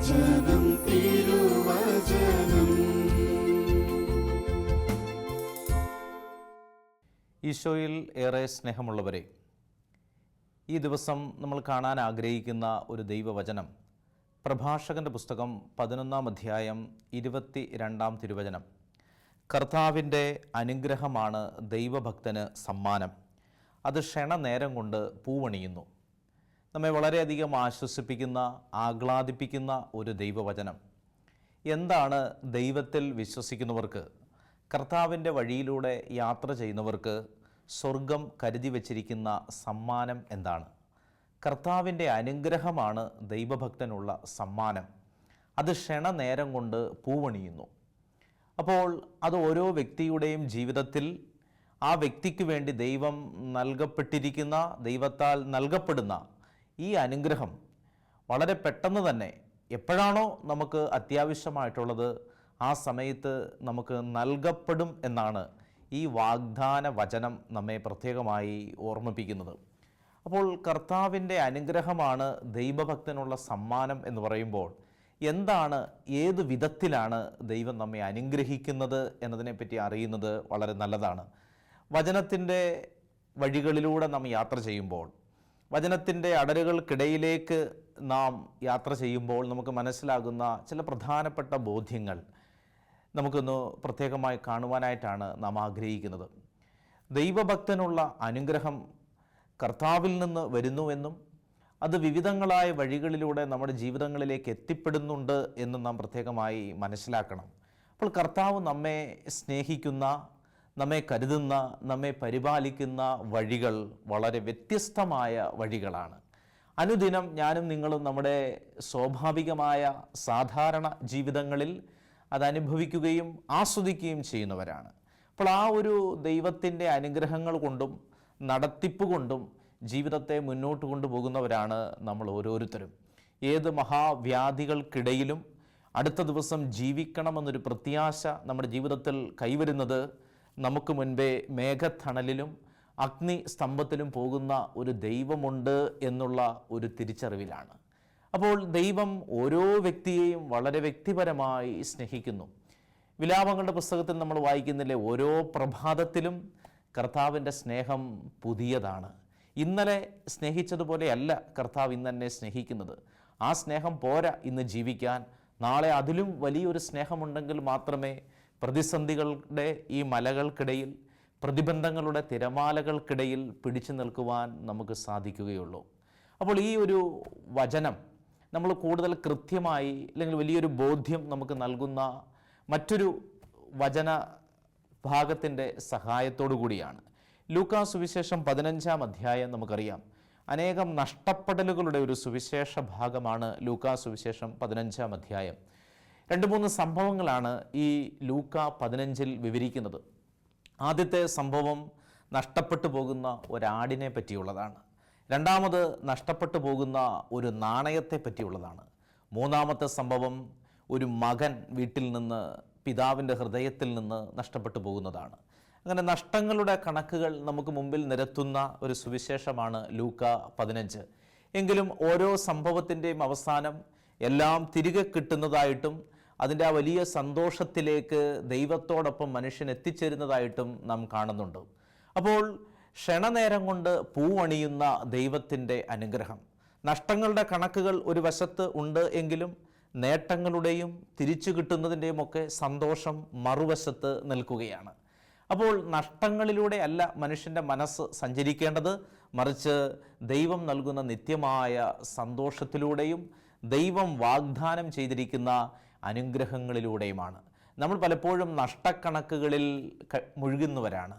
തിരുവചനം തിരുവചനം. ഈശോയിൽ ഏറെ സ്നേഹമുള്ളവരെ, ഈ ദിവസം നമ്മൾ കാണാൻ ആഗ്രഹിക്കുന്ന ഒരു ദൈവവചനം പ്രഭാഷകൻ്റെ പുസ്തകം 11-ാം അധ്യായം 22-ാം തിരുവചനം. കർത്താവിൻ്റെ അനുഗ്രഹമാണ് ദൈവഭക്തന് സമ്മാനം, അത് ക്ഷണനേരം കൊണ്ട് പൂവണിയുന്നു. നമ്മെ വളരെയധികം ആശ്വസിപ്പിക്കുന്ന, ആഹ്ലാദിപ്പിക്കുന്ന ഒരു ദൈവവചനം. എന്താണ് ദൈവത്തിൽ വിശ്വസിക്കുന്നവർക്ക്, കർത്താവിൻ്റെ വഴിയിലൂടെ യാത്ര ചെയ്യുന്നവർക്ക് സ്വർഗം കരുതി വച്ചിരിക്കുന്ന സമ്മാനം എന്താണ്? കർത്താവിൻ്റെ അനുഗ്രഹമാണ് ദൈവഭക്തനുള്ള സമ്മാനം, അത് ക്ഷണനേരം കൊണ്ട് പൂവണിയുന്നു. അപ്പോൾ അത് ഓരോ വ്യക്തിയുടെയും ജീവിതത്തിൽ ആ വ്യക്തിക്ക് വേണ്ടി ദൈവം നൽകപ്പെട്ടിരിക്കുന്ന, ദൈവത്താൽ നൽകപ്പെടുന്ന ഈ അനുഗ്രഹം വളരെ പെട്ടെന്ന് തന്നെ എപ്പോഴാണോ നമുക്ക് അത്യാവശ്യമായിട്ടുള്ളത് ആ സമയത്ത് നമുക്ക് നൽകപ്പെടും എന്നാണ് ഈ വാഗ്ദാന വചനം നമ്മെ പ്രത്യേകമായി ഓർമ്മിപ്പിക്കുന്നത്. അപ്പോൾ കർത്താവിൻ്റെ അനുഗ്രഹമാണ് ദൈവഭക്തനുള്ള സമ്മാനം എന്ന് പറയുമ്പോൾ എന്താണ്, ഏത് വിധത്തിലാണ് ദൈവം നമ്മെ അനുഗ്രഹിക്കുന്നത് എന്നതിനെപ്പറ്റി അറിയുന്നത് വളരെ നല്ലതാണ്. വചനത്തിൻ്റെ വഴികളിലൂടെ നാം യാത്ര ചെയ്യുമ്പോൾ, വചനത്തിൻ്റെ അടരുകൾക്കിടയിലേക്ക് നാം യാത്ര ചെയ്യുമ്പോൾ നമുക്ക് മനസ്സിലാകുന്ന ചില പ്രധാനപ്പെട്ട ബോധ്യങ്ങൾ നമുക്കൊന്ന് പ്രത്യേകമായി കാണുവാനായിട്ടാണ് നാം ആഗ്രഹിക്കുന്നത്. ദൈവഭക്തനുള്ള അനുഗ്രഹം കർത്താവിൽ നിന്ന് വരുന്നുവെന്നും അത് വിവിധങ്ങളായ വഴികളിലൂടെ നമ്മുടെ ജീവിതങ്ങളിലേക്ക് എത്തിപ്പെടുന്നുണ്ട് എന്നും നാം പ്രത്യേകമായി മനസ്സിലാക്കണം. അപ്പോൾ കർത്താവ് നമ്മെ സ്നേഹിക്കുന്ന, നമ്മെ കരുതുന്ന, നമ്മെ പരിപാലിക്കുന്ന വഴികൾ വളരെ വ്യത്യസ്തമായ വഴികളാണ്. അനുദിനം ഞാനും നിങ്ങളും നമ്മുടെ സ്വാഭാവികമായ സാധാരണ ജീവിതങ്ങളിൽ അതനുഭവിക്കുകയും ആസ്വദിക്കുകയും ചെയ്യുന്നവരാണ്. അപ്പോൾ ആ ഒരു ദൈവത്തിൻ്റെ അനുഗ്രഹങ്ങൾ കൊണ്ടും നടത്തിപ്പ് കൊണ്ടും ജീവിതത്തെ മുന്നോട്ട് കൊണ്ടുപോകുന്നവരാണ് നമ്മൾ ഓരോരുത്തരും. ഏത് മഹാവ്യാധികൾക്കിടയിലും അടുത്ത ദിവസം ജീവിക്കണമെന്നൊരു പ്രത്യാശ നമ്മുടെ ജീവിതത്തിൽ കൈവരുന്നത് നമുക്ക് മുൻപേ മേഘത്തണലിലും അഗ്നി സ്തംഭത്തിലും പോകുന്ന ഒരു ദൈവമുണ്ട് എന്നുള്ള ഒരു തിരിച്ചറിവിലാണ്. അപ്പോൾ ദൈവം ഓരോ വ്യക്തിയെയും വളരെ വ്യക്തിപരമായി സ്നേഹിക്കുന്നു. വിലാപങ്ങളുടെ പുസ്തകത്തിൽ നമ്മൾ വായിക്കുന്നില്ലേ, ഓരോ പ്രഭാതത്തിലും കർത്താവിൻ്റെ സ്നേഹം പുതിയതാണ്. ഇന്നലെ സ്നേഹിച്ചതുപോലെയല്ല കർത്താവ് ഇന്ന് എന്നെ സ്നേഹിക്കുന്നത്. ആ സ്നേഹം പോരാ ഇന്ന് ജീവിക്കാൻ. നാളെ അതിലും വലിയൊരു സ്നേഹമുണ്ടെങ്കിൽ മാത്രമേ പ്രതിസന്ധികളുടെ ഈ മലകൾക്കിടയിൽ, പ്രതിബന്ധങ്ങളുടെ തിരമാലകൾക്കിടയിൽ പിടിച്ചു നിൽക്കുവാൻ നമുക്ക് സാധിക്കുകയുള്ളൂ. അപ്പോൾ ഈ ഒരു വചനം നമ്മൾ കൂടുതൽ കൃത്യമായി, അല്ലെങ്കിൽ വലിയൊരു ബോധ്യം നമുക്ക് നൽകുന്ന മറ്റൊരു വചന ഭാഗത്തിൻ്റെ സഹായത്തോടു കൂടിയാണ്. ലൂക്കാ സുവിശേഷം 15-ാം അധ്യായം നമുക്കറിയാം. അനേകം നഷ്ടപ്പെടലുകളുടെ ഒരു സുവിശേഷ ഭാഗമാണ് ലൂക്കാ സുവിശേഷം 15-ാം അധ്യായം. 2-3 സംഭവങ്ങളാണ് ഈ ലൂക്കാ 15-ൽ വിവരിക്കുന്നത്. ആദ്യത്തെ സംഭവം നഷ്ടപ്പെട്ടു പോകുന്ന ഒരാടിനെ പറ്റിയുള്ളതാണ്. രണ്ടാമത് നഷ്ടപ്പെട്ടു പോകുന്ന ഒരു നാണയത്തെ പറ്റിയുള്ളതാണ്. മൂന്നാമത്തെ സംഭവം ഒരു മകൻ വീട്ടിൽ നിന്ന്, പിതാവിൻ്റെ ഹൃദയത്തിൽ നിന്ന് നഷ്ടപ്പെട്ടു പോകുന്നതാണ്. അങ്ങനെ നഷ്ടങ്ങളുടെ കണക്കുകൾ നമുക്ക് മുമ്പിൽ നിരത്തുന്ന ഒരു സുവിശേഷമാണ് ലൂക്കാ 15. എങ്കിലും ഓരോ സംഭവത്തിൻ്റെയും അവസാനം എല്ലാം തിരികെ കിട്ടുന്നതായിട്ടും അതിൻ്റെ ആ വലിയ സന്തോഷത്തിലേക്ക് ദൈവത്തോടൊപ്പം മനുഷ്യൻ എത്തിച്ചേരുന്നതായിട്ടും നാം കാണുന്നുണ്ട്. അപ്പോൾ ക്ഷണനേരം കൊണ്ട് പൂവണിയുന്ന ദൈവത്തിൻ്റെ അനുഗ്രഹം. നഷ്ടങ്ങളുടെ കണക്കുകൾ ഒരു വശത്ത് ഉണ്ട് എങ്കിലും നേട്ടങ്ങളുടെയും തിരിച്ചു കിട്ടുന്നതിൻ്റെയും ഒക്കെ സന്തോഷം മറുവശത്ത് നിൽക്കുകയാണ്. അപ്പോൾ നഷ്ടങ്ങളിലൂടെ അല്ല മനുഷ്യൻ്റെ മനസ്സ് സഞ്ചരിക്കേണ്ടത്, മറിച്ച് ദൈവം നൽകുന്ന നിത്യമായ സന്തോഷത്തിലൂടെയും ദൈവം വാഗ്ദാനം ചെയ്തിരിക്കുന്ന അനുഗ്രഹങ്ങളിലൂടെയുമാണ്. നമ്മൾ പലപ്പോഴും നഷ്ടക്കണക്കുകളിൽ മുഴുകുന്നവരാണ്.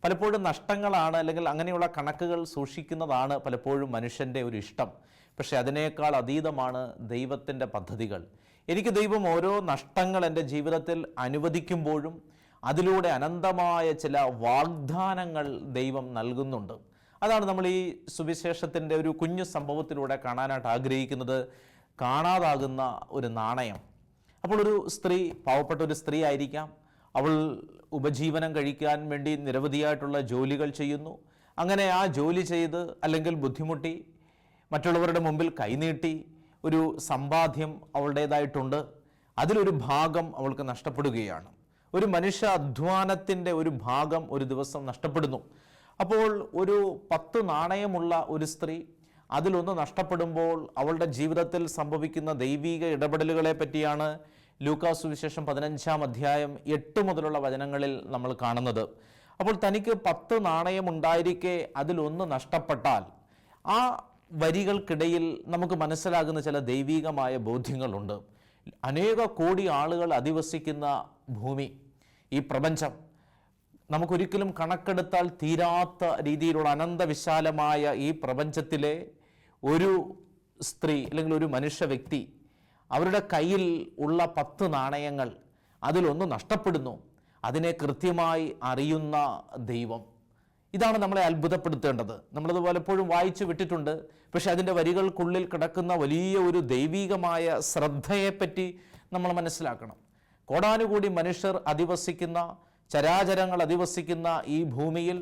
പലപ്പോഴും നഷ്ടങ്ങളാണ്, അല്ലെങ്കിൽ അങ്ങനെയുള്ള കണക്കുകൾ സൂക്ഷിക്കുന്നതാണ് പലപ്പോഴും മനുഷ്യൻ്റെ ഒരു ഇഷ്ടം. പക്ഷേ അതിനേക്കാൾ അതീതമാണ് ദൈവത്തിൻ്റെ പദ്ധതികൾ. എനിക്ക് ദൈവം ഓരോ നഷ്ടങ്ങൾ എൻ്റെ ജീവിതത്തിൽ അനുവദിക്കുമ്പോഴും അതിലൂടെ അനന്തമായ ചില വാഗ്ദാനങ്ങൾ ദൈവം നൽകുന്നുണ്ട്. അതാണ് നമ്മൾ ഈ സുവിശേഷത്തിൻ്റെ ഒരു കുഞ്ഞു സംഭവത്തിലൂടെ കാണാനായിട്ട് ആഗ്രഹിക്കുന്നത്. കാണാതാകുന്ന ഒരു നാണയം. അപ്പോൾ ഒരു സ്ത്രീ, പാവപ്പെട്ട ഒരു സ്ത്രീ ആയിരിക്കാം, അവൾ ഉപജീവനം കഴിക്കാൻ വേണ്ടി നിരവധിയായിട്ടുള്ള ജോലികൾ ചെയ്യുന്നു. അങ്ങനെ ആ ജോലി ചെയ്ത് അല്ലെങ്കിൽ ബുദ്ധിമുട്ടി മറ്റുള്ളവരുടെ മുമ്പിൽ കൈനീട്ടി ഒരു സമ്പാദ്യം അവളുടേതായിട്ടുണ്ട്. അതിലൊരു ഭാഗം അവൾക്ക് നഷ്ടപ്പെടുകയാണ്. ഒരു മനുഷ്യ അധ്വാനത്തിൻ്റെ ഒരു ഭാഗം ഒരു ദിവസം നഷ്ടപ്പെടുന്നു. അപ്പോൾ ഒരു 10 നാണയമുള്ള ഒരു സ്ത്രീ അതിലൊന്ന് നഷ്ടപ്പെടുമ്പോൾ അവളുടെ ജീവിതത്തിൽ സംഭവിക്കുന്ന ദൈവിക ഇടപെടലുകളെ പറ്റിയാണ് ലൂക്കാസ് സുവിശേഷം 15-ാം അധ്യായം 8 മുതലുള്ള വചനങ്ങളിൽ നമ്മൾ കാണുന്നത്. അപ്പോൾ തനിക്ക് 10 നാണയം ഉണ്ടായിരിക്കെ അതിലൊന്ന് നഷ്ടപ്പെട്ടാൽ ആ വരികൾക്കിടയിൽ നമുക്ക് മനസ്സിലാകുന്ന ചില ദൈവികമായ ബോധ്യങ്ങളുണ്ട്. അനേക കോടി ആളുകൾ അധിവസിക്കുന്ന ഭൂമി, ഈ പ്രപഞ്ചം, നമുക്കൊരിക്കലും കണക്കെടുത്താൽ തീരാത്ത രീതിയിലുള്ള അനന്തവിശാലമായ ഈ പ്രപഞ്ചത്തിലെ ഒരു സ്ത്രീ അല്ലെങ്കിൽ ഒരു മനുഷ്യ വ്യക്തി അവരുടെ കയ്യിൽ ഉള്ള 10 നാണയങ്ങൾ അതിലൊന്ന് നഷ്ടപ്പെടുന്നു. അതിനെ കൃത്യമായി അറിയുന്ന ദൈവം. ഇതാണ് നമ്മളെ അത്ഭുതപ്പെടുത്തേണ്ടത്. നമ്മളത് പലപ്പോഴും വായിച്ചു വിട്ടിട്ടുണ്ട്. പക്ഷെ അതിൻ്റെ വരികൾക്കുള്ളിൽ കിടക്കുന്ന വലിയ ഒരു ദൈവികമായ ശ്രദ്ധയെപ്പറ്റി നമ്മൾ മനസ്സിലാക്കണം. കോടാനുകൂടി മനുഷ്യർ അധിവസിക്കുന്ന, ചരാചരങ്ങൾ അധിവസിക്കുന്ന ഈ ഭൂമിയിൽ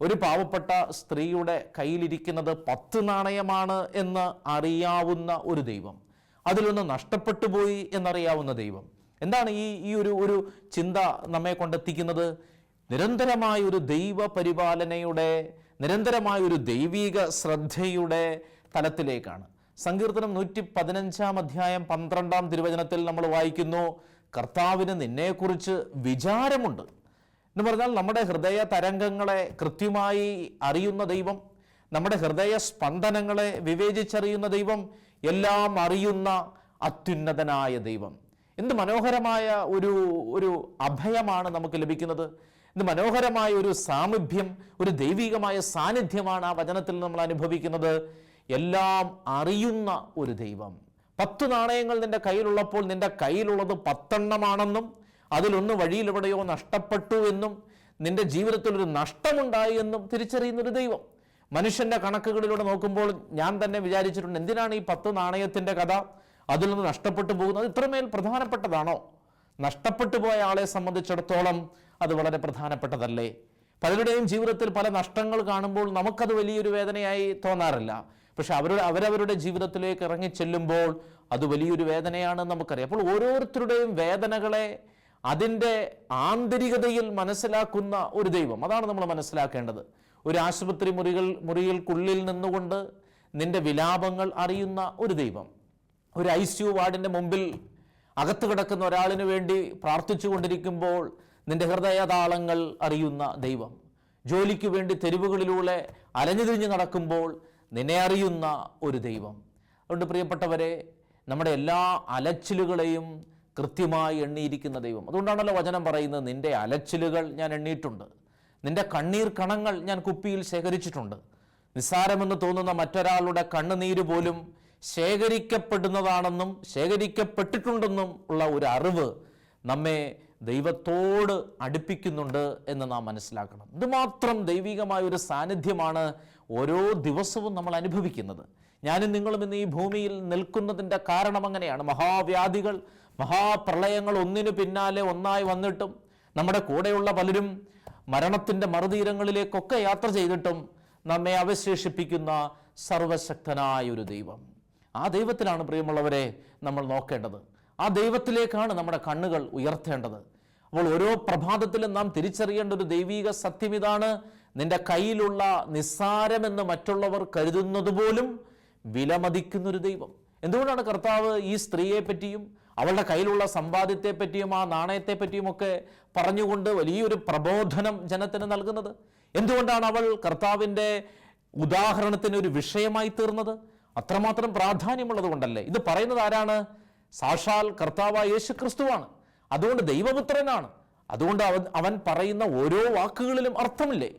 ഒരു പാവപ്പെട്ട സ്ത്രീയുടെ കയ്യിലിരിക്കുന്നത് 10 നാണയമാണ് എന്ന് അറിയാവുന്ന ഒരു ദൈവം, അതിലൊന്ന് നഷ്ടപ്പെട്ടു പോയി എന്നറിയാവുന്ന ദൈവം. എന്താണ് ഈ ഒരു ചിന്ത നമ്മെ കൊണ്ടെത്തിക്കുന്നത്? നിരന്തരമായ ഒരു ദൈവ പരിപാലനയുടെ, നിരന്തരമായ ഒരു ദൈവിക ശ്രദ്ധയുടെ തലത്തിലേക്കാണ്. സങ്കീർത്തനം 115-ാം അധ്യായം 12-ാം തിരുവചനത്തിൽ നമ്മൾ വായിക്കുന്നു, കർത്താവിന് നിന്നെക്കുറിച്ച് വിചാരമുണ്ട് എന്ന് പറഞ്ഞാൽ നമ്മുടെ ഹൃദയ തരംഗങ്ങളെ കൃത്യമായി അറിയുന്ന ദൈവം, നമ്മുടെ ഹൃദയ സ്പന്ദനങ്ങളെ വിവേചിച്ചറിയുന്ന ദൈവം, എല്ലാം അറിയുന്ന അത്യുന്നതനായ ദൈവം. എന്ത് മനോഹരമായ ഒരു അഭയമാണ് നമുക്ക് ലഭിക്കുന്നത്. ഇത് മനോഹരമായ ഒരു സാമീപ്യം, ഒരു ദൈവികമായ സാന്നിധ്യമാണ് ആ വചനത്തിൽ നമ്മൾ അനുഭവിക്കുന്നത്. എല്ലാം അറിയുന്ന ഒരു ദൈവം. 10 നാണയങ്ങൾ നിന്റെ കയ്യിലുള്ളപ്പോൾ നിന്റെ കയ്യിലുള്ളത് 10 എണ്ണമാണെന്നും അതിലൊന്ന് വഴിയിൽ എവിടെയോ നഷ്ടപ്പെട്ടു എന്നും നിന്റെ ജീവിതത്തിൽ ഒരു നഷ്ടമുണ്ടായി എന്നും തിരിച്ചറിയുന്നൊരു ദൈവം. മനുഷ്യൻ്റെ കണക്കുകളിലൂടെ നോക്കുമ്പോൾ ഞാൻ തന്നെ വിചാരിച്ചിട്ടുണ്ട്, എന്തിനാണ് ഈ 10 നാണയത്തിൻ്റെ കഥ? അതിൽ നിന്ന് നഷ്ടപ്പെട്ടു പോകുന്നത് ഇത്രമേൽ പ്രധാനപ്പെട്ടതാണോ? നഷ്ടപ്പെട്ടു പോയ ആളെ സംബന്ധിച്ചിടത്തോളം അത് വളരെ പ്രധാനപ്പെട്ടതല്ലേ? പലരുടെയും ജീവിതത്തിൽ പല നഷ്ടങ്ങൾ കാണുമ്പോൾ നമുക്കത് വലിയൊരു വേദനയായി തോന്നാറില്ല. പക്ഷെ അവരവരുടെ ജീവിതത്തിലേക്ക് ഇറങ്ങിച്ചെല്ലുമ്പോൾ അത് വലിയൊരു വേദനയാണെന്ന് നമുക്കറിയാം. അപ്പോൾ ഓരോരുത്തരുടെയും വേദനകളെ അതിൻ്റെ ആന്തരികതയിൽ മനസ്സിലാക്കുന്ന ഒരു ദൈവം, അതാണ് നമ്മൾ മനസ്സിലാക്കേണ്ടത്. ഒരു ആശുപത്രി മുറികൾക്കുള്ളിൽ നിന്നുകൊണ്ട് നിന്റെ വിലാപങ്ങൾ അറിയുന്ന ഒരു ദൈവം, ഒരു ICU വാർഡിൻ്റെ മുമ്പിൽ അകത്ത് കിടക്കുന്ന ഒരാളിനു വേണ്ടി പ്രാർത്ഥിച്ചു കൊണ്ടിരിക്കുമ്പോൾ നിന്റെ ഹൃദയതാളങ്ങൾ അറിയുന്ന ദൈവം, ജോലിക്ക് വേണ്ടി തെരുവുകളിലൂടെ അലഞ്ഞുതിരിഞ്ഞ് നടക്കുമ്പോൾ നിന്നെ അറിയുന്ന ഒരു ദൈവം. അതുകൊണ്ട് പ്രിയപ്പെട്ടവരെ, നമ്മുടെ എല്ലാ അലച്ചിലുകളെയും കൃത്യമായി എണ്ണിയിരിക്കുന്ന ദൈവം. അതുകൊണ്ടാണല്ലോ വചനം പറയുന്നത്, നിന്റെ അലച്ചിലുകൾ ഞാൻ എണ്ണിയിട്ടുണ്ട്, നിന്റെ കണ്ണീർ കണങ്ങൾ ഞാൻ കുപ്പിയിൽ ശേഖരിച്ചിട്ടുണ്ട്. നിസ്സാരമെന്ന് തോന്നുന്ന മറ്റൊരാളുടെ കണ്ണുനീര് പോലും ശേഖരിക്കപ്പെടുന്നതാണെന്നും ശേഖരിക്കപ്പെട്ടിട്ടുണ്ടെന്നും ഉള്ള ഒരു അറിവ് നമ്മെ ദൈവത്തോട് അടുപ്പിക്കുന്നുണ്ട് എന്ന് നാം മനസ്സിലാക്കണം. ഇതുമാത്രം ദൈവികമായ ഒരു സാന്നിധ്യമാണ് ഓരോ ദിവസവും നമ്മൾ അനുഭവിക്കുന്നത്. ഞാനും നിങ്ങളും ഇന്ന് ഈ ഭൂമിയിൽ നിൽക്കുന്നതിൻ്റെ കാരണം അങ്ങനെയാണ്. മഹാവ്യാധികൾ, മഹാപ്രളയങ്ങൾ ഒന്നിനു പിന്നാലെ ഒന്നായി വന്നിട്ടും നമ്മുടെ കൂടെയുള്ള പലരും മരണത്തിൻ്റെ മറുതീരങ്ങളിലേക്കൊക്കെ യാത്ര ചെയ്തിട്ടും നമ്മെ അവശേഷിപ്പിക്കുന്ന സർവശക്തനായ ഒരു ദൈവം. ആ ദൈവത്തിലാണ് പ്രിയമുള്ളവരെ നമ്മൾ നോക്കേണ്ടത്. ആ ദൈവത്തിലേക്കാണ് നമ്മുടെ കണ്ണുകൾ ഉയർത്തേണ്ടത്. അപ്പോൾ ഓരോ പ്രഭാതത്തിലും നാം തിരിച്ചറിയേണ്ട ഒരു ദൈവിക സത്യം ഇതാണ്: നിന്റെ കയ്യിലുള്ള നിസ്സാരമെന്ന് മറ്റുള്ളവർ കരുതുന്നത് പോലും വിലമതിക്കുന്നൊരു ദൈവം. എന്തുകൊണ്ടാണ് കർത്താവ് ഈ സ്ത്രീയെ പറ്റിയും അവളുടെ കയ്യിലുള്ള സമ്പാദ്യത്തെ പറ്റിയും ആ നാണയത്തെ പറ്റിയും ഒക്കെ പറഞ്ഞുകൊണ്ട് വലിയൊരു പ്രബോധനം ജനത്തിന് നൽകുന്നത്? എന്തുകൊണ്ടാണ് അവൾ കർത്താവിൻ്റെ ഉദാഹരണത്തിന് ഒരു വിഷയമായി തീർന്നത്? അത്രമാത്രം പ്രാധാന്യമുള്ളത് കൊണ്ടല്ലേ? ഇത് പറയുന്നത് ആരാണ്? സാക്ഷാൽ കർത്താവായ യേശു ക്രിസ്തുവാണ്. അതുകൊണ്ട് ദൈവപുത്രനാണ്. അതുകൊണ്ട് അവൻ പറയുന്ന ഓരോ വാക്കുകളിലും അർത്ഥമില്ലേ?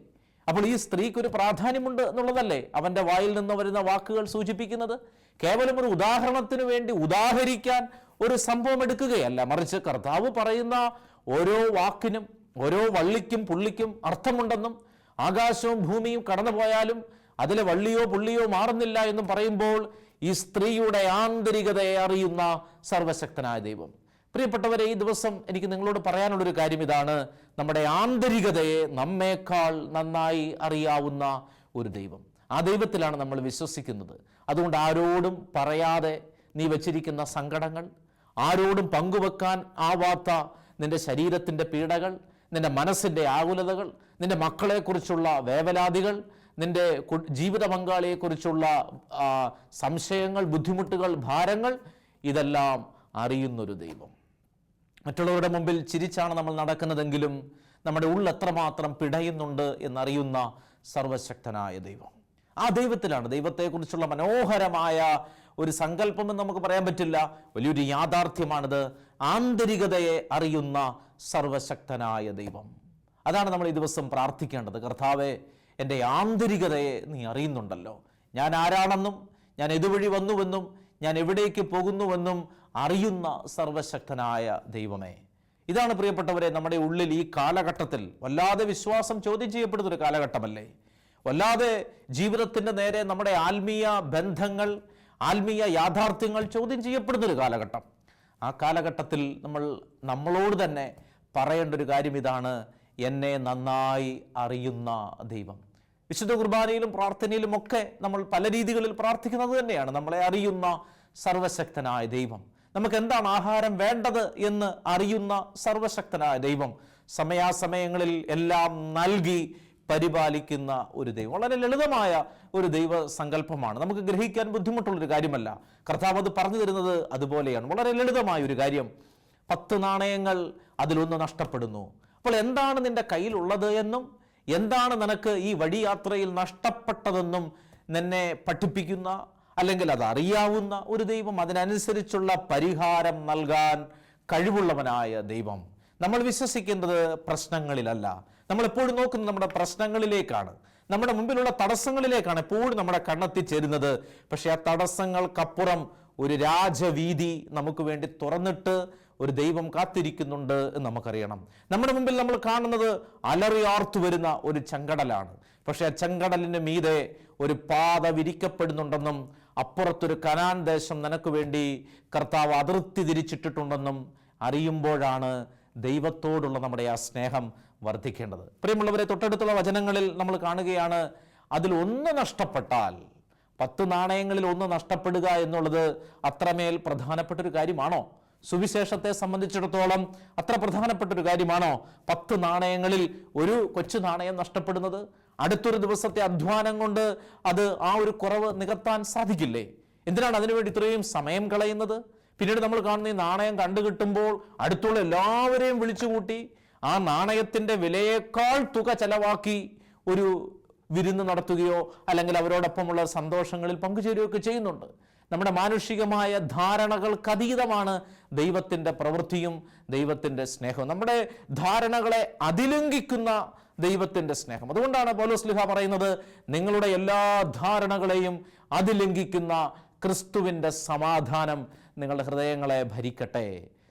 അപ്പോൾ ഈ സ്ത്രീക്കൊരു പ്രാധാന്യമുണ്ട് എന്നുള്ളതല്ലേ അവൻ്റെ വായിൽ നിന്ന് വരുന്ന വാക്കുകൾ സൂചിപ്പിക്കുന്നത്? കേവലം ഒരു ഉദാഹരണത്തിന് വേണ്ടി ഉദാഹരിക്കാൻ ഒരു സംഭവം എടുക്കുകയല്ല, മറിച്ച് കർത്താവ് പറയുന്ന ഓരോ വാക്കിനും ഓരോ വള്ളിക്കും പുള്ളിക്കും അർത്ഥമുണ്ടെന്നും ആകാശവും ഭൂമിയും കടന്നു പോയാലും അതിലെ വള്ളിയോ പുള്ളിയോ മാറുന്നില്ല എന്നും പറയുമ്പോൾ ഈ സ്ത്രീയുടെ ആന്തരികതയെ അറിയുന്ന സർവശക്തനായ ദൈവം. പ്രിയപ്പെട്ടവരെ, ഈ ദിവസം എനിക്ക് നിങ്ങളോട് പറയാനുള്ളൊരു കാര്യം ഇതാണ്: നമ്മുടെ ആന്തരികതയെ നമ്മേക്കാൾ നന്നായി അറിയാവുന്ന ഒരു ദൈവം. ആ ദൈവത്തിലാണ് നമ്മൾ വിശ്വസിക്കുന്നത്. അതുകൊണ്ട് ആരോടും പറയാതെ നീ വച്ചിരിക്കുന്ന സങ്കടങ്ങൾ, ആരോടും പങ്കുവെക്കാൻ ആവാത്ത നിന്റെ ശരീരത്തിൻ്റെ പീഡകൾ, നിന്റെ മനസ്സിൻ്റെ ആകുലതകൾ, നിന്റെ മക്കളെക്കുറിച്ചുള്ള വേവലാതികൾ, നിന്റെ ജീവിത പങ്കാളിയെക്കുറിച്ചുള്ള സംശയങ്ങൾ, ബുദ്ധിമുട്ടുകൾ, ഭാരങ്ങൾ, ഇതെല്ലാം അറിയുന്നൊരു ദൈവം. മറ്റുള്ളവരുടെ മുമ്പിൽ ചിരിച്ചാണ് നമ്മൾ നടക്കുന്നതെങ്കിലും നമ്മുടെ ഉള്ളിൽ എത്രമാത്രം പിടയുന്നുണ്ട് എന്നറിയുന്ന സർവശക്തനായ ദൈവം. ആ ദൈവത്തിലാണ്, ദൈവത്തെക്കുറിച്ചുള്ള മനോഹരമായ ഒരു സങ്കല്പമെന്ന് നമുക്ക് പറയാൻ പറ്റില്ല, വലിയൊരു യാഥാർത്ഥ്യമാണിത്. ആന്തരികതയെ അറിയുന്ന സർവശക്തനായ ദൈവം. അതാണ് നമ്മൾ ഈ ദിവസം പ്രാർത്ഥിക്കേണ്ടത്. കർത്താവേ, എൻ്റെ ആന്തരികതയെ നീ അറിയുന്നുണ്ടല്ലോ. ഞാൻ ആരാണെന്നും ഞാൻ ഇതുവഴി വന്നുവെന്നും ഞാൻ എവിടേക്ക് പോകുന്നുവെന്നും അറിയുന്ന സർവശക്തനായ ദൈവമേ. ഇതാണ് പ്രിയപ്പെട്ടവരെ നമ്മുടെ ഉള്ളിൽ ഈ കാലഘട്ടത്തിൽ വല്ലാതെ വിശ്വാസം ചോദ്യം ചെയ്യപ്പെടുന്നൊരു കാലഘട്ടമല്ലേ? വല്ലാതെ ജീവിതത്തിൻ്റെ നേരെ നമ്മുടെ ആത്മീയ ബന്ധങ്ങൾ, ആത്മീയ യാഥാർത്ഥ്യങ്ങൾ ചോദ്യം ചെയ്യപ്പെടുന്നൊരു കാലഘട്ടം. ആ കാലഘട്ടത്തിൽ നമ്മളോട് തന്നെ പറയേണ്ട ഒരു കാര്യം ഇതാണ്: എന്നെ നന്നായി അറിയുന്ന ദൈവം. വിശുദ്ധ കുർബാനയിലും പ്രാർത്ഥനയിലും ഒക്കെ നമ്മൾ പല രീതികളിൽ പ്രാർത്ഥിക്കുന്നത് തന്നെയാണ്. നമ്മളെ അറിയുന്ന സർവശക്തനായ ദൈവം, നമുക്ക് എന്താണ് ആഹാരം വേണ്ടത് എന്ന് അറിയുന്ന സർവശക്തനായ ദൈവം, സമയാസമയങ്ങളിൽ എല്ലാം നൽകി പരിപാലിക്കുന്ന ഒരു ദൈവം. വളരെ ലളിതമായ ഒരു ദൈവ സങ്കല്പമാണ്, നമുക്ക് ഗ്രഹിക്കാൻ ബുദ്ധിമുട്ടുള്ളൊരു കാര്യമല്ല. കർത്താവ് അത് പറഞ്ഞു തരുന്നത് അതുപോലെയാണ്. വളരെ ലളിതമായ ഒരു കാര്യം. 10 നാണയങ്ങൾ, അതിലൊന്ന് നഷ്ടപ്പെടുന്നു. അപ്പോൾ എന്താണ് നിന്റെ കയ്യിലുള്ളത് എന്നും എന്താണ് നിനക്ക് ഈ വഴിയാത്രയിൽ നഷ്ടപ്പെട്ടതെന്നും നിന്നെ പഠിപ്പിക്കുന്ന, അല്ലെങ്കിൽ അത് അറിയാവുന്ന ഒരു ദൈവം, അതിനനുസരിച്ചുള്ള പരിഹാരം നൽകാൻ കഴിവുള്ളവനായ ദൈവം. നമ്മൾ വിശ്വസിക്കേണ്ടത് പ്രശ്നങ്ങളിലല്ല. നമ്മൾ എപ്പോഴും നോക്കുന്നത് നമ്മുടെ പ്രശ്നങ്ങളിലേക്കാണ്, നമ്മുടെ മുമ്പിലുള്ള തടസ്സങ്ങളിലേക്കാണ് എപ്പോഴും നമ്മുടെ കണ്ണെത്തിച്ചേരുന്നത്. പക്ഷെ ആ തടസ്സങ്ങൾക്കപ്പുറം ഒരു രാജവീതി നമുക്ക് വേണ്ടി തുറന്നിട്ട് ഒരു ദൈവം കാത്തിരിക്കുന്നുണ്ട് എന്ന് നമുക്കറിയണം. നമ്മുടെ മുമ്പിൽ നമ്മൾ കാണുന്നത് അലറിയാർത്തു വരുന്ന ഒരു ചെങ്കടലാണ്. പക്ഷെ ആ ചെങ്കടലിന് മീതെ ഒരു പാത വിരിക്കപ്പെടുന്നുണ്ടെന്നും അപ്പുറത്തൊരു കനാൻ ദേശം നിനക്ക് വേണ്ടി കർത്താവ് അതിർത്തി തിരിച്ചിട്ടിട്ടുണ്ടെന്നും അറിയുമ്പോഴാണ് ദൈവത്തോടുള്ള നമ്മുടെ ആ സ്നേഹം വർദ്ധിക്കേണ്ടത്. പ്രിയമുള്ളവരെ, തൊട്ടടുത്തുള്ള വചനങ്ങളിൽ നമ്മൾ കാണുകയാണ്, അതിൽ ഒന്ന് നഷ്ടപ്പെട്ടാൽ, 10 നാണയങ്ങളിൽ ഒന്ന് നഷ്ടപ്പെടുക എന്നുള്ളത് അത്രമേൽ പ്രധാനപ്പെട്ടൊരു കാര്യമാണോ? സുവിശേഷത്തെ സംബന്ധിച്ചിടത്തോളം അത്ര പ്രധാനപ്പെട്ടൊരു കാര്യമാണോ 10 നാണയങ്ങളിൽ ഒരു കൊച്ചു നാണയം നഷ്ടപ്പെടുന്നത്? അടുത്തൊരു ദിവസത്തെ അധ്വാനം കൊണ്ട് അത് ആ ഒരു കുറവ് നികത്താൻ സാധിക്കില്ലേ? എന്തിനാണ് അതിനുവേണ്ടി ഇത്രയും സമയം കളയുന്നത്? പിന്നീട് നമ്മൾ കാണുന്ന ഈ നാണയം കണ്ടുകിട്ടുമ്പോൾ അടുത്തുള്ള എല്ലാവരെയും വിളിച്ചുകൂട്ടി ആ നാണയത്തിൻ്റെ വിലയേക്കാൾ തുക ചെലവാക്കി ഒരു വിരുന്ന് നടത്തുകയോ അല്ലെങ്കിൽ അവരോടൊപ്പമുള്ള സന്തോഷങ്ങളിൽ പങ്കുചേരുകയൊക്കെ ചെയ്യുന്നുണ്ട്. നമ്മുടെ മാനുഷികമായ ധാരണകൾക്കതീതമാണ് ദൈവത്തിൻ്റെ പ്രവൃത്തിയും ദൈവത്തിൻ്റെ സ്നേഹവും, നമ്മുടെ ധാരണകളെ അതിലംഘിക്കുന്ന ദൈവത്തിൻ്റെ സ്നേഹം. അതുകൊണ്ടാണ് പൗലോസ് ശ്ലീഹ പറയുന്നത്, നിങ്ങളുടെ എല്ലാ ധാരണകളെയും അതിലംഘിക്കുന്ന ക്രിസ്തുവിൻ്റെ സമാധാനം നിങ്ങളുടെ ഹൃദയങ്ങളെ ഭരിക്കട്ടെ.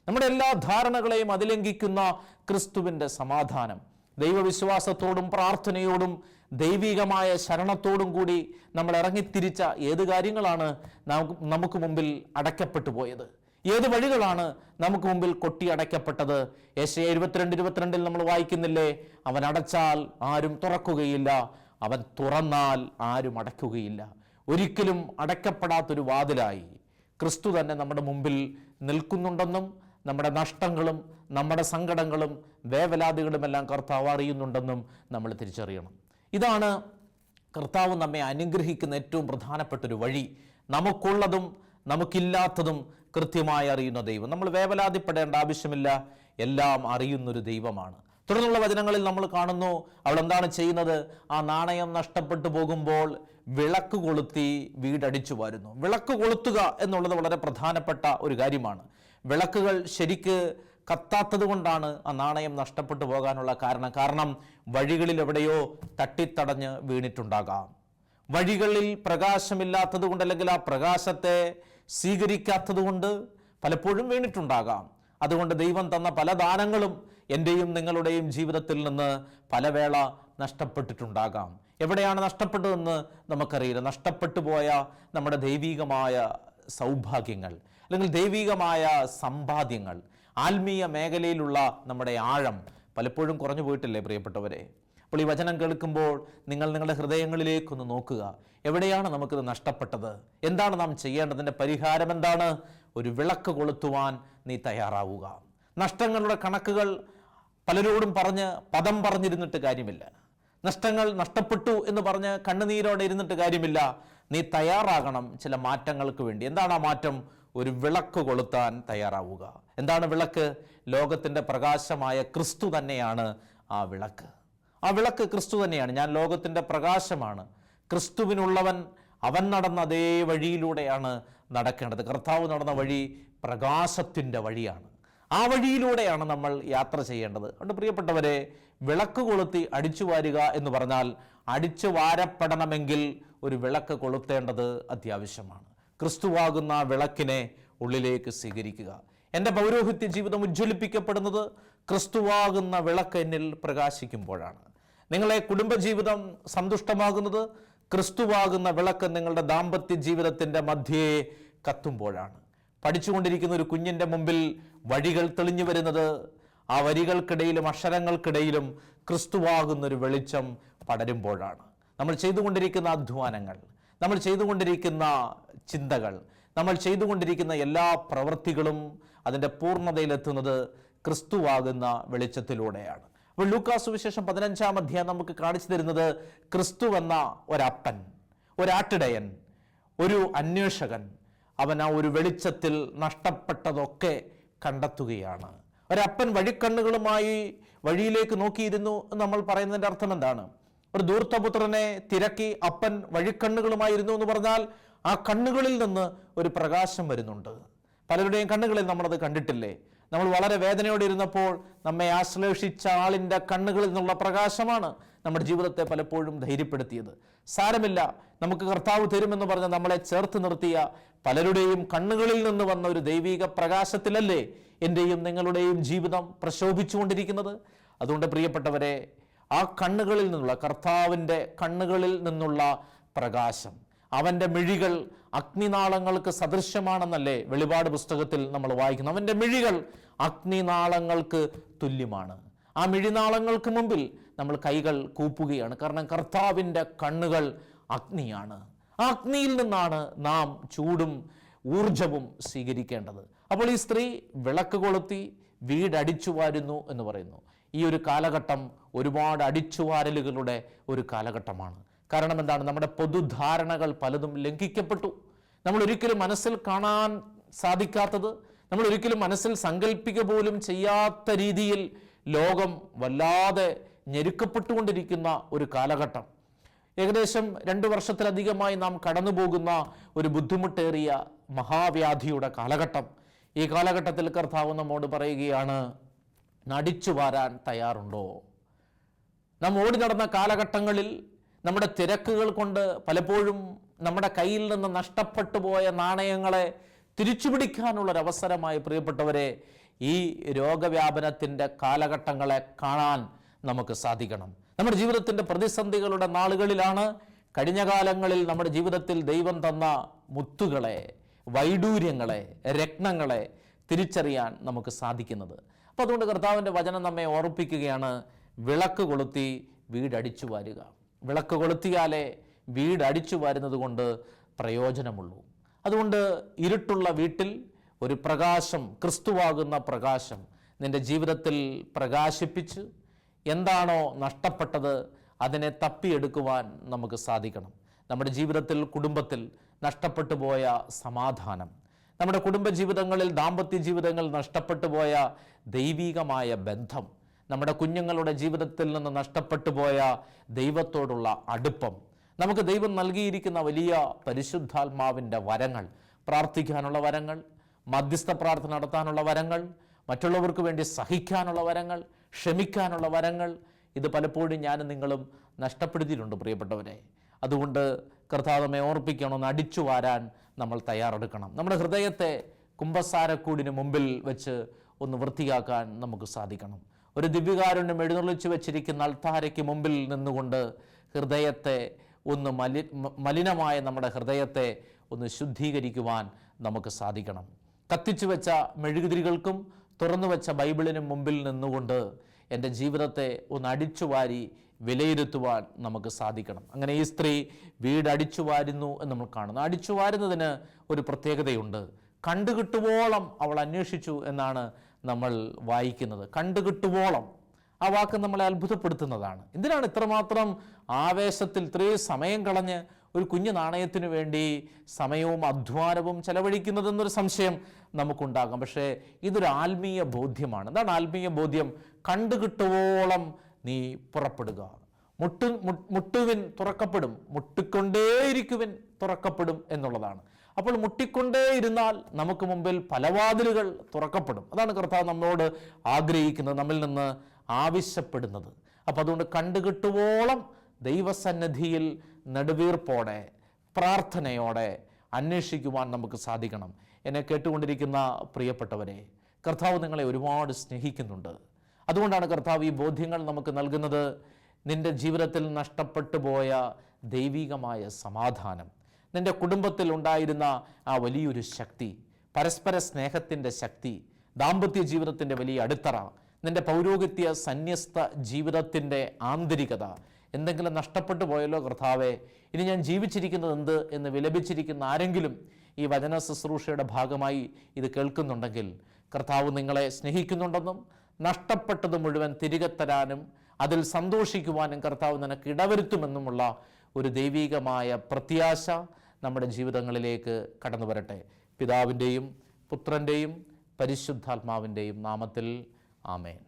നമ്മുടെ എല്ലാ ധാരണകളെയും അതിലംഘിക്കുന്ന ക്രിസ്തുവിൻ്റെ സമാധാനം. ദൈവവിശ്വാസത്തോടും പ്രാർത്ഥനയോടും ദൈവികമായ ശരണത്തോടും കൂടി നമ്മൾ ഇറങ്ങിത്തിരിച്ച ഏത് കാര്യങ്ങളാണ് നമുക്ക് മുമ്പിൽ അടയ്ക്കപ്പെട്ടു പോയത്? ഏത് വഴികളാണ് നമുക്ക് മുമ്പിൽ കൊട്ടി അടയ്ക്കപ്പെട്ടത്? യെശയ്യാ 22:22 നമ്മൾ വായിക്കുന്നില്ലേ, അവൻ അടച്ചാൽ ആരും തുറക്കുകയില്ല, അവൻ തുറന്നാൽ ആരും അടയ്ക്കുകയില്ല. ഒരിക്കലും അടയ്ക്കപ്പെടാത്തൊരു വാതിലായി ക്രിസ്തു തന്നെ നമ്മുടെ മുമ്പിൽ നിൽക്കുന്നുണ്ടെന്നും നമ്മുടെ നഷ്ടങ്ങളും നമ്മുടെ സങ്കടങ്ങളും വേവലാതികളുമെല്ലാം കർത്താവ് അറിയുന്നുണ്ടെന്നും നമ്മൾ തിരിച്ചറിയണം. ഇതാണ് കർത്താവ് നമ്മെ അനുഗ്രഹിക്കുന്ന ഏറ്റവും പ്രധാനപ്പെട്ടൊരു വഴി. നമുക്കുള്ളതും നമുക്കില്ലാത്തതും കൃത്യമായി അറിയുന്ന ദൈവം. നമ്മൾ വേവലാതിപ്പെടേണ്ട ആവശ്യമില്ല, എല്ലാം അറിയുന്നൊരു ദൈവമാണ്. തുടർന്നുള്ള വചനങ്ങളിൽ നമ്മൾ കാണുന്നു, അവൾ എന്താണ് ചെയ്യുന്നത്? ആ നാണയം നഷ്ടപ്പെട്ടു പോകുമ്പോൾ വിളക്ക് കൊളുത്തി വീടടിച്ചു വരുന്നു. വിളക്ക് കൊളുത്തുക എന്നുള്ളത് വളരെ പ്രധാനപ്പെട്ട ഒരു കാര്യമാണ്. വിളക്കുകൾ ശരിക്ക് കത്താത്തത് കൊണ്ടാണ് ആ നാണയം നഷ്ടപ്പെട്ടു പോകാനുള്ള കാരണം വഴികളിൽ എവിടെയോ തട്ടിത്തടഞ്ഞ് വീണിട്ടുണ്ടാകാം. വഴികളിൽ പ്രകാശമില്ലാത്തത് കൊണ്ട്, അല്ലെങ്കിൽ ആ പ്രകാശത്തെ സ്വീകരിക്കാത്തത് കൊണ്ട് പലപ്പോഴും വീണിട്ടുണ്ടാകാം. അതുകൊണ്ട് ദൈവം തന്ന പല ദാനങ്ങളും എൻ്റെയും നിങ്ങളുടെയും ജീവിതത്തിൽ നിന്ന് പലവേള നഷ്ടപ്പെട്ടിട്ടുണ്ടാകാം. എവിടെയാണ് നഷ്ടപ്പെട്ടതെന്ന് നമുക്കറിയില്ല. നഷ്ടപ്പെട്ടു പോയ നമ്മുടെ ദൈവികമായ സൗഭാഗ്യങ്ങൾ, അല്ലെങ്കിൽ ദൈവികമായ സമ്പാദ്യങ്ങൾ, ആത്മീയ മേഖലയിലുള്ള നമ്മുടെ ആഴം പലപ്പോഴും കുറഞ്ഞു പോയിട്ടില്ലേ പ്രിയപ്പെട്ടവരെ? അപ്പോൾ ഈ വചനം കേൾക്കുമ്പോൾ നിങ്ങൾ നിങ്ങളുടെ ഹൃദയങ്ങളിലേക്കൊന്ന് നോക്കുക. എവിടെയാണ് നമുക്കിത് നഷ്ടപ്പെട്ടത്? എന്താണ് നാം ചെയ്യേണ്ടതിൻ്റെ പരിഹാരം എന്താണ്? ഒരു വിളക്ക് കൊളുത്തുവാൻ നീ തയ്യാറാവുക. നഷ്ടങ്ങളുടെ കണക്കുകൾ പലരോടും പറഞ്ഞ് പദം പറഞ്ഞിരുന്നിട്ട് കാര്യമില്ല. നഷ്ടങ്ങൾ നഷ്ടപ്പെട്ടു എന്ന് പറഞ്ഞ് കണ്ണുനീരോടെ ഇരുന്നിട്ട് കാര്യമില്ല. നീ തയ്യാറാകണം ചില മാറ്റങ്ങൾക്ക് വേണ്ടി. എന്താണ് ആ മാറ്റം? ഒരു വിളക്ക് കൊളുത്താൻ തയ്യാറാവുക. എന്താണ് വിളക്ക്? ലോകത്തിൻ്റെ പ്രകാശമായ ക്രിസ്തു തന്നെയാണ് ആ വിളക്ക്. ആ വിളക്ക് ക്രിസ്തു തന്നെയാണ്. ഞാൻ ലോകത്തിൻ്റെ പ്രകാശമാണ്, ക്രിസ്തുവിനുള്ളവൻ അവൻ നടന്ന അതേ വഴിയിലൂടെയാണ് നടക്കേണ്ടത്. കർത്താവ് നടന്ന വഴി പ്രകാശത്തിൻ്റെ വഴിയാണ്. ആ വഴിയിലൂടെയാണ് നമ്മൾ യാത്ര ചെയ്യേണ്ടത്. അതുകൊണ്ട് പ്രിയപ്പെട്ടവരെ, വിളക്ക് കൊളുത്തി അടിച്ചു വാരുക എന്ന് പറഞ്ഞാൽ അടിച്ചു വാരപ്പെടണമെങ്കിൽ ഒരു വിളക്ക് കൊളുത്തേണ്ടത് അത്യാവശ്യമാണ്. ക്രിസ്തുവാകുന്ന വിളക്കിനെ ഉള്ളിലേക്ക് സ്വീകരിക്കുക. എൻ്റെ പൗരോഹിത്യ ജീവിതം ഉജ്ജ്വലിപ്പിക്കപ്പെടുന്നത് ക്രിസ്തുവാകുന്ന വിളക്ക് എന്നിൽ പ്രകാശിക്കുമ്പോഴാണ്. നിങ്ങളെ കുടുംബജീവിതം സന്തുഷ്ടമാകുന്നത് ക്രിസ്തുവാകുന്ന വിളക്ക് നിങ്ങളുടെ ദാമ്പത്യ ജീവിതത്തിൻ്റെ മധ്യേ കത്തുമ്പോഴാണ്. പഠിച്ചുകൊണ്ടിരിക്കുന്ന ഒരു കുഞ്ഞിൻ്റെ മുമ്പിൽ വഴികൾ തെളിഞ്ഞു വരുന്നത് ആ വരികൾക്കിടയിലും അക്ഷരങ്ങൾക്കിടയിലും ക്രിസ്തുവാകുന്നൊരു വെളിച്ചം പടരുമ്പോഴാണ്. നമ്മൾ ചെയ്തുകൊണ്ടിരിക്കുന്ന അധ്വാനങ്ങൾ, നമ്മൾ ചെയ്തുകൊണ്ടിരിക്കുന്ന ചിന്തകൾ, നമ്മൾ ചെയ്തുകൊണ്ടിരിക്കുന്ന എല്ലാ പ്രവൃത്തികളും അതിൻ്റെ പൂർണ്ണതയിലെത്തുന്നത് ക്രിസ്തുവാകുന്ന വെളിച്ചത്തിലൂടെയാണ്. അപ്പോൾ ലൂക്കാസ് സുവിശേഷം 15-ാം അധ്യായം നമുക്ക് കാണിച്ചു തരുന്നത് ക്രിസ്തു എന്ന ഒരപ്പൻ, ഒരാട്ടിടയൻ, ഒരു അന്വേഷകൻ, അവൻ ആ ഒരു വെളിച്ചത്തിൽ നഷ്ടപ്പെട്ടതൊക്കെ കണ്ടെത്തുകയാണ്. ഒരപ്പൻ വഴിക്കണ്ണുകളുമായി വഴിയിലേക്ക് നോക്കിയിരുന്നു എന്ന് നമ്മൾ പറയുന്നതിൻ്റെ അർത്ഥം എന്താണ്? ഒരു ധൂർത്തപുത്രനെ തിരക്കി അപ്പൻ വഴിക്കണ്ണുകളുമായിരുന്നു എന്ന് പറഞ്ഞാൽ ആ കണ്ണുകളിൽ നിന്ന് ഒരു പ്രകാശം വരുന്നുണ്ട്. പലരുടെയും കണ്ണുകളിൽ നമ്മളത് കണ്ടിട്ടില്ലേ? നമ്മൾ വളരെ വേദനയോടെ ഇരുന്നപ്പോൾ നമ്മെ ആശ്ലേഷിച്ച ആളിൻ്റെ കണ്ണുകളിൽ നിന്നുള്ള പ്രകാശമാണ് നമ്മുടെ ജീവിതത്തെ പലപ്പോഴും ധൈര്യപ്പെടുത്തിയത്. സാരമില്ല, നമുക്ക് കർത്താവ് തരുമെന്ന് പറഞ്ഞ് നമ്മളെ ചേർത്ത് നിർത്തിയ പലരുടെയും കണ്ണുകളിൽ നിന്ന് വന്ന ഒരു ദൈവിക പ്രകാശത്തിലല്ലേ എൻ്റെയും നിങ്ങളുടെയും ജീവിതം പ്രശോഭിച്ചുകൊണ്ടിരിക്കുന്നത്? അതുകൊണ്ട് പ്രിയപ്പെട്ടവരെ, ആ കണ്ണുകളിൽ നിന്നുള്ള, കർത്താവിൻ്റെ കണ്ണുകളിൽ നിന്നുള്ള പ്രകാശം, അവൻ്റെ മിഴികൾ അഗ്നിനാളങ്ങൾക്ക് സദൃശ്യമാണെന്നല്ലേ വെളിപാട് പുസ്തകത്തിൽ നമ്മൾ വായിക്കുന്നു. അവൻ്റെ മിഴികൾ അഗ്നിനാളങ്ങൾക്ക് തുല്യമാണ്. ആ മിഴിനാളങ്ങൾക്ക് മുമ്പിൽ നമ്മൾ കൈകൾ കൂപ്പുകയാണ്. കാരണം കർത്താവിൻ്റെ കണ്ണുകൾ അഗ്നിയാണ്. ആ അഗ്നിയിൽ നിന്നാണ് നാം ചൂടും ഊർജവും സ്വീകരിക്കേണ്ടത്. അപ്പോൾ ഈ സ്ത്രീ വിളക്ക് കൊളുത്തി വീടടിച്ചു വാരുന്നു എന്ന് പറയുന്നു. ഈ ഒരു കാലഘട്ടം ഒരുപാട് അടിച്ചുവാരലുകളുടെ ഒരു കാലഘട്ടമാണ്. കാരണം എന്താണ്? നമ്മുടെ പൊതുധാരണകൾ പലതും ലംഘിക്കപ്പെട്ടു. നമ്മൾ ഒരിക്കലും മനസ്സിൽ കാണാൻ സാധിക്കാത്തത്, നമ്മൾ ഒരിക്കലും മനസ്സിൽ സങ്കല്പിക്കുക പോലും ചെയ്യാത്ത രീതിയിൽ ലോകം വല്ലാതെ ഞെരുക്കപ്പെട്ടുകൊണ്ടിരിക്കുന്ന ഒരു കാലഘട്ടം. ഏകദേശം 2 വർഷത്തിലധികമായി നാം കടന്നു പോകുന്ന ഒരു ബുദ്ധിമുട്ടേറിയ മഹാവ്യാധിയുടെ കാലഘട്ടം. ഈ കാലഘട്ടത്തിൽ കർത്താവ് നമ്മോട് പറയുകയാണ്, നടിച്ചു വാരാൻ തയ്യാറുണ്ടോ? നാം ഓടി നടന്ന കാലഘട്ടങ്ങളിൽ നമ്മുടെ തിരക്കുകൾ കൊണ്ട് പലപ്പോഴും നമ്മുടെ കയ്യിൽ നിന്ന് നഷ്ടപ്പെട്ടു പോയ നാണയങ്ങളെ തിരിച്ചുപിടിക്കാനുള്ളൊരവസരമായി പ്രിയപ്പെട്ടവരെ ഈ രോഗവ്യാപനത്തിൻ്റെ കാലഘട്ടങ്ങളെ കാണാൻ നമുക്ക് സാധിക്കണം. നമ്മുടെ ജീവിതത്തിൻ്റെ പ്രതിസന്ധികളുടെ നാളുകളിലാണ് കഴിഞ്ഞ കാലങ്ങളിൽ നമ്മുടെ ജീവിതത്തിൽ ദൈവം തന്ന മുത്തുകളെ, വൈഡൂര്യങ്ങളെ, രത്നങ്ങളെ തിരിച്ചറിയാൻ നമുക്ക് സാധിക്കുന്നത്. അപ്പോൾ അതുകൊണ്ട് കർത്താവിൻ്റെ വചനം നമ്മെ ഓർപ്പിക്കുകയാണ്, വിളക്ക് കൊളുത്തി വീടടിച്ചു വാരുക. വിളക്ക് കൊളുത്തിയാലേ വീടടിച്ചു വാരുന്നത് കൊണ്ട് പ്രയോജനമുള്ളൂ. അതുകൊണ്ട് ഇരുട്ടുള്ള വീട്ടിൽ ഒരു പ്രകാശം, ക്രിസ്തുവാകുന്ന പ്രകാശം നിൻ്റെ ജീവിതത്തിൽ പ്രകാശിപ്പിച്ച് എന്താണോ നഷ്ടപ്പെട്ടത് അതിനെ തപ്പിയെടുക്കുവാൻ നമുക്ക് സാധിക്കണം. നമ്മുടെ ജീവിതത്തിൽ, കുടുംബത്തിൽ നഷ്ടപ്പെട്ടു പോയ സമാധാനം, നമ്മുടെ കുടുംബജീവിതങ്ങളിൽ, ദാമ്പത്യ ജീവിതങ്ങൾ നഷ്ടപ്പെട്ടു പോയ ദൈവികമായ ബന്ധം, നമ്മുടെ കുഞ്ഞുങ്ങളുടെ ജീവിതത്തിൽ നിന്ന് നഷ്ടപ്പെട്ടു പോയ ദൈവത്തോടുള്ള അടുപ്പം, നമുക്ക് ദൈവം നൽകിയിരിക്കുന്ന വലിയ പരിശുദ്ധാത്മാവിൻ്റെ വരങ്ങൾ, പ്രാർത്ഥിക്കാനുള്ള വരങ്ങൾ, മധ്യസ്ഥ പ്രാർത്ഥന നടത്താനുള്ള വരങ്ങൾ, മറ്റുള്ളവർക്ക് വേണ്ടി സഹിക്കാനുള്ള വരങ്ങൾ, ക്ഷമിക്കാനുള്ള വരങ്ങൾ, ഇത് പലപ്പോഴും ഞാനും നിങ്ങളും നഷ്ടപ്പെടുത്തിയിട്ടുണ്ട് പ്രിയപ്പെട്ടവരെ. അതുകൊണ്ട് കർത്താവ് നമ്മെ ഓർപ്പിക്കണം, ഒന്ന് അടിച്ചു വാരാൻ നമ്മൾ തയ്യാറെടുക്കണം. നമ്മുടെ ഹൃദയത്തെ കുമ്പസാരക്കൂടിന് മുമ്പിൽ വെച്ച് ഒന്ന് വൃത്തിയാക്കാൻ നമുക്ക് സാധിക്കണം. ഒരു ദിവ്യകാരുണ്യം എഴുന്നള്ളിച്ചു വെച്ചിരിക്കുന്ന അൾത്താരയ്ക്ക് മുമ്പിൽ നിന്നുകൊണ്ട് ഹൃദയത്തെ ഒന്ന് മലിനമായ നമ്മുടെ ഹൃദയത്തെ ഒന്ന് ശുദ്ധീകരിക്കുവാൻ നമുക്ക് സാധിക്കണം. കത്തിച്ചു വെച്ച മെഴുകുതിരികൾക്കും തുറന്നു വെച്ച ബൈബിളിനും മുമ്പിൽ നിന്നുകൊണ്ട് എൻ്റെ ജീവിതത്തെ ഒന്ന് അടിച്ചുവാരി വിലയിരുത്തുവാൻ നമുക്ക് സാധിക്കണം. അങ്ങനെ ഈ സ്ത്രീ വീട് അടിച്ചുവാരുന്നു എന്ന് നമ്മൾ കാണുന്നു. അടിച്ചുവാരുന്നതിന് ഒരു പ്രത്യേകതയുണ്ട്. കണ്ടുകിട്ടുവോളം അവൾ അന്വേഷിച്ചു എന്നാണ് നമ്മൾ വായിക്കുന്നത്. കണ്ടുകിട്ടുവോളം, ആ വാക്ക് നമ്മളെ അത്ഭുതപ്പെടുത്തുന്നതാണ്. എന്തിനാണ് ഇത്രമാത്രം ആവേശത്തിൽ ഇത്രയും സമയം കളഞ്ഞ് ഒരു കുഞ്ഞു നാണയത്തിനു വേണ്ടി സമയവും അധ്വാനവും ചെലവഴിക്കുന്നതെന്നൊരു സംശയം നമുക്കുണ്ടാകാം. പക്ഷേ ഇതൊരു ആത്മീയ ബോധ്യമാണ്. എന്താണ് ആത്മീയ ബോധ്യം? കണ്ടുകിട്ടുവോളം നീ പുറപ്പെടുക. മുട്ടുവിൻ തുറക്കപ്പെടും, മുട്ടിക്കൊണ്ടേയിരിക്കുവിൻ തുറക്കപ്പെടും എന്നുള്ളതാണ്. അപ്പോൾ മുട്ടിക്കൊണ്ടേയിരുന്നാൽ നമുക്ക് മുമ്പിൽ പല വാതിലുകൾ തുറക്കപ്പെടും. അതാണ് കർത്താവ് നമ്മളോട് ആഗ്രഹിക്കുന്നത്, നമ്മിൽ നിന്ന് ആവശ്യപ്പെടുന്നത്. അപ്പം അതുകൊണ്ട് കണ്ടുകിട്ടുവോളം ദൈവസന്നിധിയിൽ നെടുവീർപ്പോടെ പ്രാർത്ഥനയോടെ അന്വേഷിക്കുവാൻ നമുക്ക് സാധിക്കണം. എന്നെ കേട്ടുകൊണ്ടിരിക്കുന്ന പ്രിയപ്പെട്ടവരെ, കർത്താവ് നിങ്ങളെ ഒരുപാട് സ്നേഹിക്കുന്നുണ്ട്. അതുകൊണ്ടാണ് കർത്താവ് ഈ ബോധ്യങ്ങൾ നമുക്ക് നൽകുന്നത്. നിൻ്റെ ജീവിതത്തിൽ നഷ്ടപ്പെട്ടു പോയ ദൈവികമായ സമാധാനം, നിൻ്റെ കുടുംബത്തിൽ ഉണ്ടായിരുന്ന ആ വലിയൊരു ശക്തി, പരസ്പര സ്നേഹത്തിൻ്റെ ശക്തി, ദാമ്പത്യ ജീവിതത്തിൻ്റെ വലിയ അടിത്തറ, നിൻ്റെ പൗരോഹിത്യ സന്യസ്ത ജീവിതത്തിൻ്റെ ആന്തരികത, എന്തെങ്കിലും നഷ്ടപ്പെട്ടു പോയല്ലോ കർത്താവേ, ഇനി ഞാൻ ജീവിച്ചിരിക്കുന്നത് എന്ത് എന്ന് വിലപിച്ചിരിക്കുന്ന ആരെങ്കിലും ഈ വചന ശുശ്രൂഷയുടെ ഭാഗമായി ഇത് കേൾക്കുന്നുണ്ടെങ്കിൽ, കർത്താവ് നിങ്ങളെ സ്നേഹിക്കുന്നുണ്ടെന്നും നഷ്ടപ്പെട്ടത് മുഴുവൻ തിരികെ തരാനും അതിൽ സന്തോഷിക്കുവാനും കർത്താവ് നിനക്ക് ഇടവരുത്തുമെന്നുമുള്ള ഒരു ദൈവികമായ പ്രത്യാശ നമ്മുടെ ജീവിതങ്ങളിലേക്ക് കടന്നു വരട്ടെ. പിതാവിൻ്റെയും പുത്രൻ്റെയും പരിശുദ്ധാത്മാവിൻ്റെയും നാമത്തിൽ ആമേൻ.